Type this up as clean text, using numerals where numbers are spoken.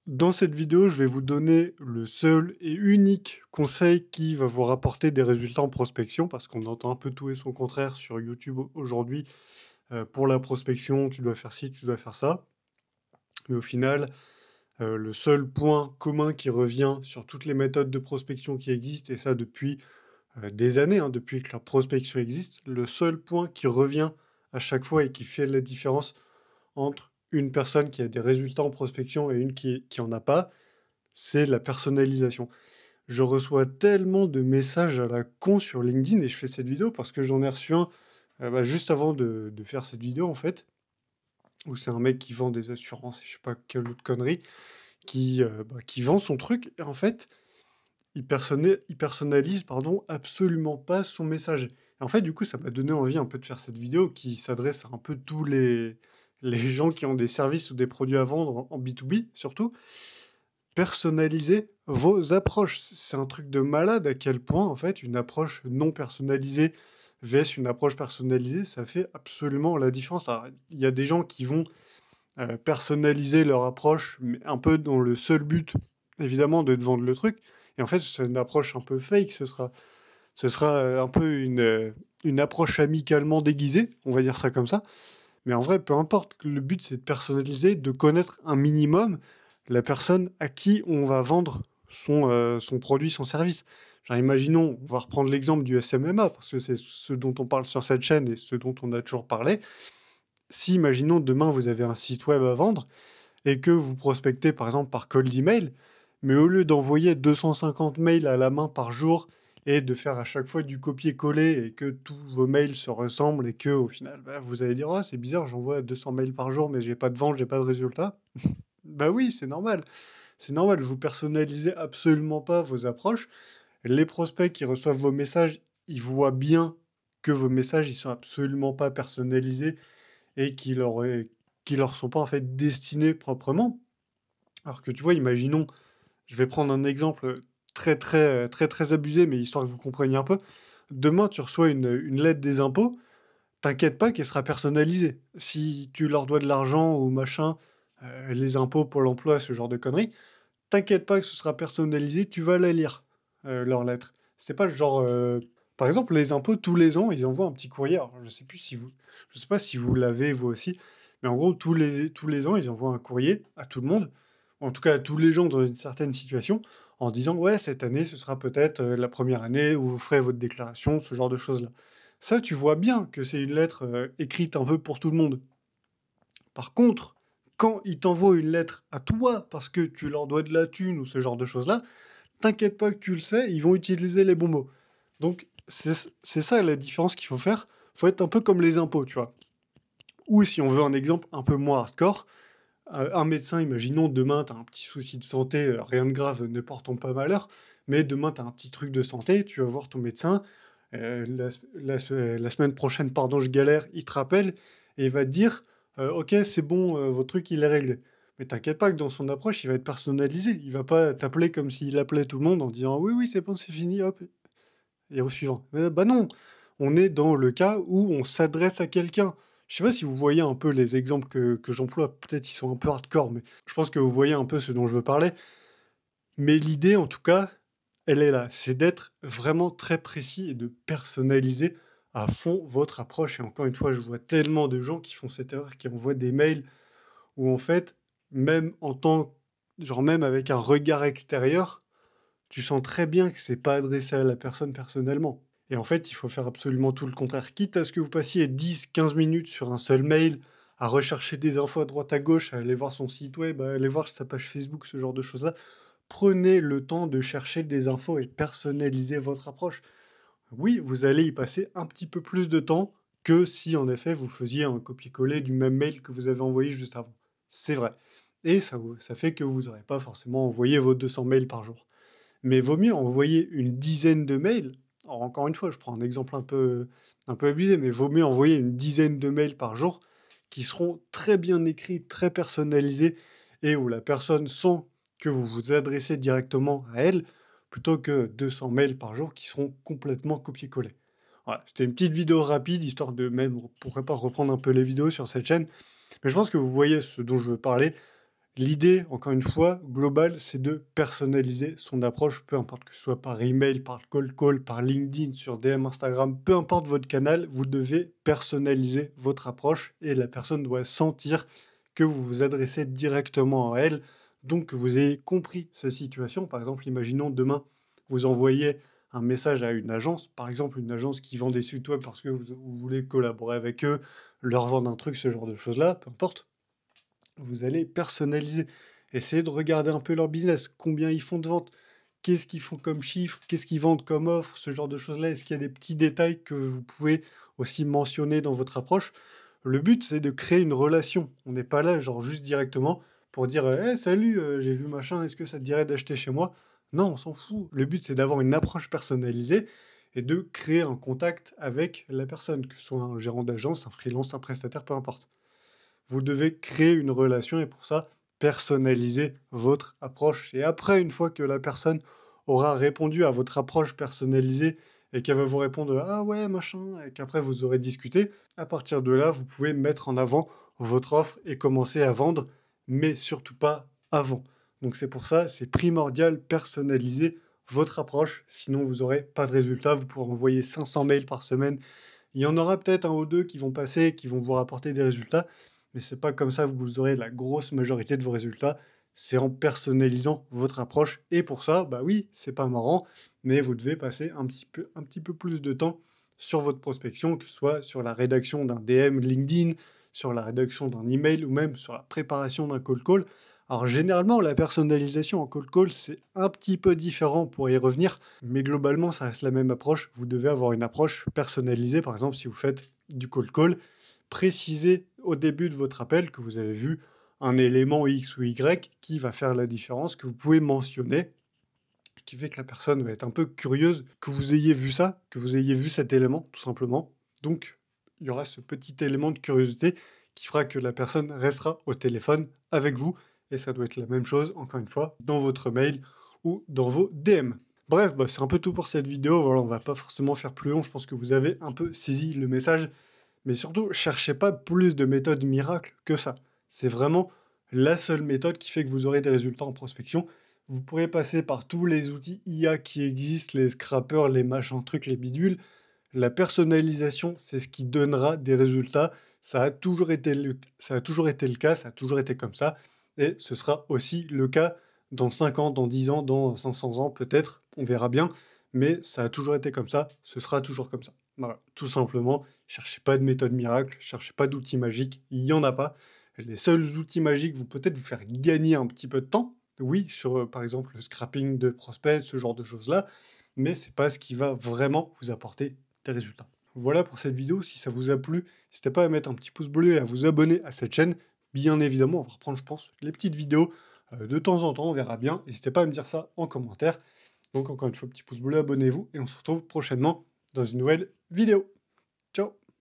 Dans cette vidéo, je vais vous donner le seul et unique conseil qui va vous rapporter des résultats en prospection, parce qu'on entend un peu tout et son contraire sur YouTube aujourd'hui. Pour la prospection, tu dois faire ci, tu dois faire ça. Mais au final, le seul point commun qui revient sur toutes les méthodes de prospection qui existent, et ça depuis des années, hein, depuis que la prospection existe, le seul point qui revient à chaque fois et qui fait la différence entre une personne qui a des résultats en prospection et une qui en a pas, c'est la personnalisation. Je reçois tellement de messages à la con sur LinkedIn et je fais cette vidéo parce que j'en ai reçu un juste avant de faire cette vidéo en fait, où c'est un mec qui vend des assurances et je sais pas quelle autre connerie, qui vend son truc et en fait, il personnalise pardon, absolument pas son message. Et en fait, du coup, ça m'a donné envie un peu de faire cette vidéo qui s'adresse à un peu tous les gens qui ont des services ou des produits à vendre en B2B surtout. Personnaliser vos approches. C'est un truc de malade à quel point, en fait, une approche non personnalisée vs une approche personnalisée, ça fait absolument la différence. Alors, il y a des gens qui vont personnaliser leur approche, mais un peu dans le seul but, évidemment, de te vendre le truc. Et en fait, c'est une approche un peu fake. Ce sera un peu une approche amicalement déguisée, on va dire ça comme ça. Mais en vrai, peu importe, le but c'est de personnaliser, de connaître un minimum la personne à qui on va vendre son produit, son service. Genre, imaginons, on va reprendre l'exemple du SMMA, parce que c'est ce dont on parle sur cette chaîne et ce dont on a toujours parlé. Si, imaginons, demain vous avez un site web à vendre et que vous prospectez par exemple par cold email, mais au lieu d'envoyer 250 mails à la main par jour et de faire à chaque fois du copier-coller et que tous vos mails se ressemblent et que au final, vous allez dire: «Oh, c'est bizarre, j'envoie 200 mails par jour, mais j'ai pas de vente, j'ai pas de résultat». Bah oui, c'est normal. C'est normal, vous personnalisez absolument pas vos approches. Les prospects qui reçoivent vos messages, ils voient bien que vos messages, ils sont absolument pas personnalisés et qui leur sont pas en fait destinés proprement. Alors que tu vois, imaginons, je vais prendre un exemple très, très, très, très abusé, mais histoire que vous compreniez un peu. Demain, tu reçois une lettre des impôts, t'inquiète pas qu'elle sera personnalisée. Si tu leur dois de l'argent ou machin, les impôts, Pôle emploi, ce genre de conneries, t'inquiète pas que ce sera personnalisé, tu vas la lire, leur lettre. C'est pas le genre, par exemple, les impôts, tous les ans, ils envoient un petit courrier. Alors, je sais pas si vous l'avez vous aussi, mais en gros, tous les ans, ils envoient un courrier à tout le monde, ou en tout cas à tous les gens dans une certaine situation, en disant: «Ouais, cette année, ce sera peut-être, la première année où vous ferez votre déclaration», ce genre de choses-là. Ça, tu vois bien que c'est une lettre, écrite un peu pour tout le monde. Par contre, quand ils t'envoient une lettre à toi parce que tu leur dois de la thune ou ce genre de choses-là, t'inquiète pas que tu le sais, ils vont utiliser les bons mots. Donc c'est ça la différence qu'il faut faire. Faut être un peu comme les impôts, tu vois. Ou si on veut un exemple un peu moins hardcore, un médecin, imaginons demain tu as un petit souci de santé, rien de grave, ne portons pas malheur, mais demain tu as un petit truc de santé, tu vas voir ton médecin, la semaine prochaine, pardon, je galère, il te rappelle et il va te dire: «OK, c'est bon, votre truc il est réglé». Mais t'inquiète pas que dans son approche, il va être personnalisé. Il va pas t'appeler comme s'il appelait tout le monde en disant: «Oui, oui, c'est bon, c'est fini, hop, et au suivant». Bah non, on est dans le cas où on s'adresse à quelqu'un. Je sais pas si vous voyez un peu les exemples que j'emploie, peut-être ils sont un peu hardcore, mais je pense que vous voyez un peu ce dont je veux parler. Mais l'idée, en tout cas, elle est là, c'est d'être vraiment très précis et de personnaliser à fond votre approche. Et encore une fois, je vois tellement de gens qui font cette erreur, qui envoient des mails où en fait, même en tant, genre même avec un regard extérieur, tu sens très bien que c'est pas adressé à la personne personnellement. Et en fait, il faut faire absolument tout le contraire. Quitte à ce que vous passiez 10, 15 minutes sur un seul mail, à rechercher des infos à droite à gauche, à aller voir son site web, à aller voir sa page Facebook, ce genre de choses-là, prenez le temps de chercher des infos et personnaliser votre approche. Oui, vous allez y passer un petit peu plus de temps que si en effet vous faisiez un copier-coller du même mail que vous avez envoyé juste avant. C'est vrai. Et ça fait que vous n'aurez pas forcément envoyé vos 200 mails par jour. Mais vaut mieux envoyer une dizaine de mails. Alors encore une fois, je prends un exemple un peu abusé, mais vaut mieux envoyer une dizaine de mails par jour qui seront très bien écrits, très personnalisés et où la personne sent que vous vous adressez directement à elle, plutôt que 200 mails par jour qui seront complètement copiés-collés. Voilà, c'était une petite vidéo rapide, histoire de même, pourquoi pas reprendre un peu les vidéos sur cette chaîne. Mais je pense que vous voyez ce dont je veux parler. L'idée, encore une fois, globale, c'est de personnaliser son approche, peu importe que ce soit par email, par cold call, par LinkedIn, sur DM, Instagram, peu importe votre canal, vous devez personnaliser votre approche et la personne doit sentir que vous vous adressez directement à elle, donc que vous ayez compris sa situation. Par exemple, imaginons demain, vous envoyez un message à une agence, par exemple une agence qui vend des sites web parce que vous voulez collaborer avec eux, leur vendre un truc, ce genre de choses-là, peu importe. Vous allez personnaliser. Essayez de regarder un peu leur business, combien ils font de ventes, qu'est-ce qu'ils font comme chiffre, qu'est-ce qu'ils vendent comme offre, ce genre de choses-là. Est-ce qu'il y a des petits détails que vous pouvez aussi mentionner dans votre approche? Le but, c'est de créer une relation. On n'est pas là, genre, juste directement pour dire «Eh, salut, j'ai vu machin, est-ce que ça te dirait d'acheter chez moi?» Non, on s'en fout. Le but, c'est d'avoir une approche personnalisée et de créer un contact avec la personne, que ce soit un gérant d'agence, un freelance, un prestataire, peu importe. Vous devez créer une relation et pour ça, personnaliser votre approche. Et après, une fois que la personne aura répondu à votre approche personnalisée et qu'elle va vous répondre «Ah ouais, machin», et qu'après vous aurez discuté, à partir de là, vous pouvez mettre en avant votre offre et commencer à vendre, mais surtout pas avant. Donc c'est pour ça, c'est primordial, personnaliser votre approche, sinon vous n'aurez pas de résultat. Vous pourrez envoyer 500 mails par semaine. Il y en aura peut-être un ou deux qui vont passer, qui vont vous rapporter des résultats, mais c'est pas comme ça que vous aurez la grosse majorité de vos résultats. C'est en personnalisant votre approche. Et pour ça, bah oui, c'est pas marrant, mais vous devez passer un petit peu plus de temps sur votre prospection, que ce soit sur la rédaction d'un DM LinkedIn, sur la rédaction d'un email ou même sur la préparation d'un call call. Alors généralement, la personnalisation en call call, c'est un petit peu différent pour y revenir, mais globalement, ça reste la même approche. Vous devez avoir une approche personnalisée. Par exemple, si vous faites du call call, précisez au début de votre appel que vous avez vu un élément X ou Y qui va faire la différence, que vous pouvez mentionner, qui fait que la personne va être un peu curieuse que vous ayez vu ça, que vous ayez vu cet élément, tout simplement. Donc, il y aura ce petit élément de curiosité qui fera que la personne restera au téléphone avec vous. Et ça doit être la même chose, encore une fois, dans votre mail ou dans vos DM. Bref, bah, c'est un peu tout pour cette vidéo. Voilà, on va pas forcément faire plus long. Je pense que vous avez un peu saisi le message. Mais surtout, cherchez pas plus de méthodes miracles que ça. C'est vraiment la seule méthode qui fait que vous aurez des résultats en prospection. Vous pourrez passer par tous les outils IA qui existent, les scrappers, les machins trucs, les bidules. La personnalisation, c'est ce qui donnera des résultats. Ça a toujours été ça a toujours été le cas, ça a toujours été comme ça. Et ce sera aussi le cas dans 5 ans, dans 10 ans, dans 500 ans peut-être. On verra bien. Mais ça a toujours été comme ça, ce sera toujours comme ça. Voilà, tout simplement, cherchez pas de méthode miracle, cherchez pas d'outils magiques, il y en a pas. Les seuls outils magiques vont peut-être vous faire gagner un petit peu de temps, oui, sur par exemple le scrapping de prospects, ce genre de choses-là, mais c'est pas ce qui va vraiment vous apporter des résultats. Voilà pour cette vidéo, si ça vous a plu, n'hésitez pas à mettre un petit pouce bleu et à vous abonner à cette chaîne. Bien évidemment, on va reprendre, je pense, les petites vidéos de temps en temps, on verra bien. N'hésitez pas à me dire ça en commentaire. Donc encore une fois, petit pouce bleu, abonnez-vous et on se retrouve prochainement dans une nouvelle vidéo.